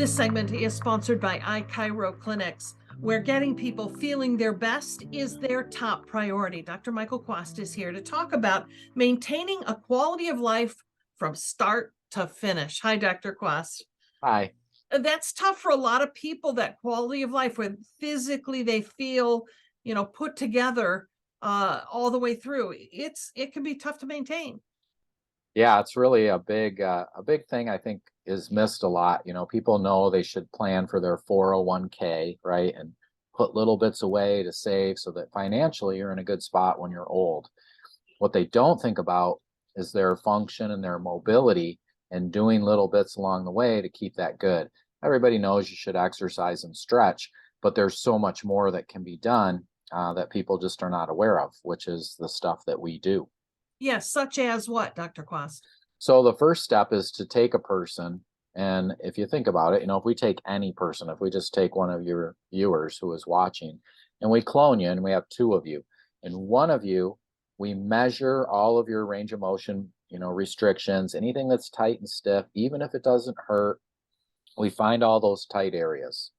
This segment is sponsored by iChiro Clinics, where getting people feeling their best is their top priority. Dr. Michael Kwast is here to talk about maintaining a quality of life from start to finish. Hi, Dr. Kwast. Hi. That's tough for a lot of people, that quality of life where physically they feel, put together all the way through. It can be tough to maintain. Yeah, it's really a big thing I think is missed a lot. People know they should plan for their 401k, right? And put little bits away to save so that financially you're in a good spot when you're old. What they don't think about is their function and their mobility and doing little bits along the way to keep that good. Everybody knows you should exercise and stretch, but there's so much more that can be done that people just are not aware of, which is the stuff that we do. Yes, such as what, Dr. Kwast? So the first step is to take a person, and if you think about it, if we take any person, if we just take one of your viewers who is watching, and we clone you, and we have two of you, and one of you, we measure all of your range of motion, restrictions, anything that's tight and stiff, even if it doesn't hurt, we find all those tight areas.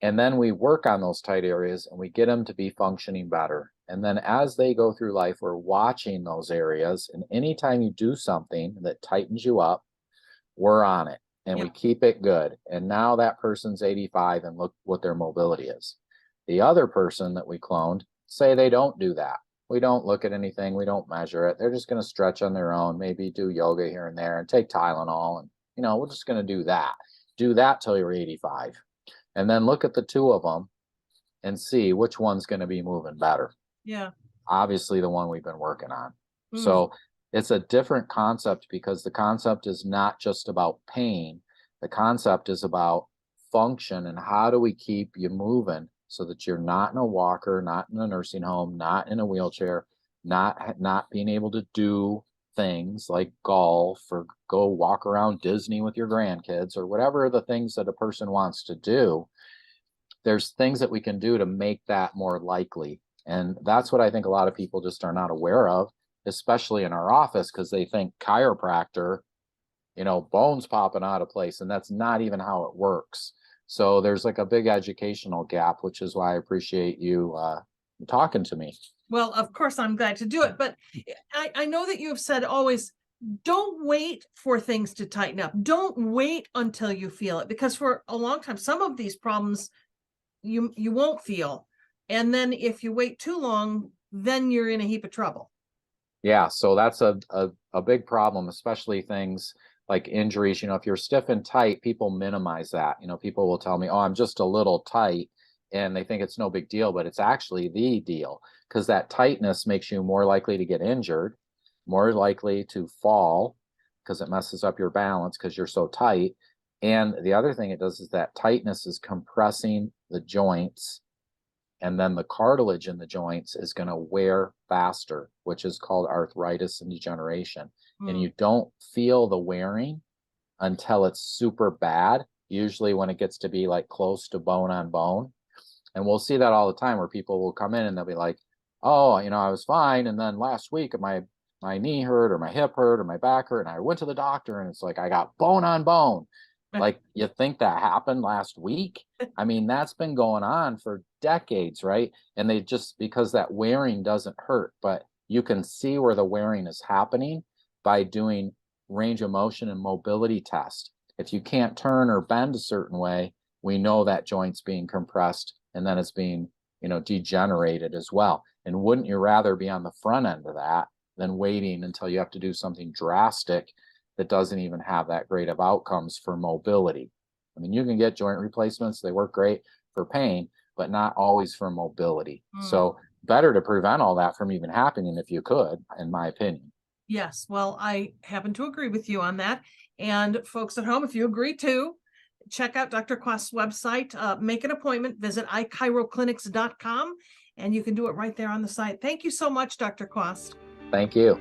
And then we work on those tight areas and we get them to be functioning better. And then as they go through life, we're watching those areas. And anytime you do something that tightens you up, we're on it and we keep it good. And now that person's 85 and look what their mobility is. The other person that we cloned, say they don't do that. We don't look at anything. We don't measure it. They're just going to stretch on their own, maybe do yoga here and there and take Tylenol. And, we're just going to do that. Do that till you're 85. And then look at the two of them and see which one's going to be moving better. Yeah. Obviously, the one we've been working on. So it's a different concept because the concept is not just about pain. The concept is about function and how do we keep you moving so that you're not in a walker, not in a nursing home, not in a wheelchair, not being able to do things like golf or go walk around Disney with your grandkids or whatever the things that a person wants to do. There's things that we can do to make that more likely. And that's what I think a lot of people just are not aware of, especially in our office, because they think chiropractor, bones popping out of place, and that's not even how it works. So there's like a big educational gap, which is why I appreciate you talking to me. Well, of course, I'm glad to do it. But I know that you have said always, don't wait for things to tighten up. Don't wait until you feel it, because for a long time, some of these problems you won't feel. And then if you wait too long, then you're in a heap of trouble. Yeah, so that's a big problem, especially things like injuries. If you're stiff and tight, people minimize that. People will tell me, oh, I'm just a little tight. And they think it's no big deal, but it's actually the deal because that tightness makes you more likely to get injured, more likely to fall because it messes up your balance because you're so tight. And the other thing it does is that tightness is compressing the joints, and then the cartilage in the joints is going to wear faster, which is called arthritis and degeneration. And you don't feel the wearing until it's super bad, usually when it gets to be like close to bone on bone. And we'll see that all the time where people will come in and they'll be like, oh, I was fine. And then last week my knee hurt or my hip hurt or my back hurt. And I went to the doctor and it's like, I got bone on bone. Like, you think that happened last week? I mean, that's been going on for decades, right? And they just, because that wearing doesn't hurt, but you can see where the wearing is happening by doing range of motion and mobility test. If you can't turn or bend a certain way, we know that joint's being compressed and then it's being, degenerated as well. And wouldn't you rather be on the front end of that than waiting until you have to do something drastic that doesn't even have that great of outcomes for mobility? I mean, you can get joint replacements. They work great for pain, but not always for mobility. So better to prevent all that from even happening if you could, in my opinion. Yes. Well, I happen to agree with you on that. And folks at home, if you agree too, check out Dr. Kwast's website, make an appointment, visit ichiroclinics.com, and you can do it right there on the site. Thank you so much, Dr. Kwast. Thank you.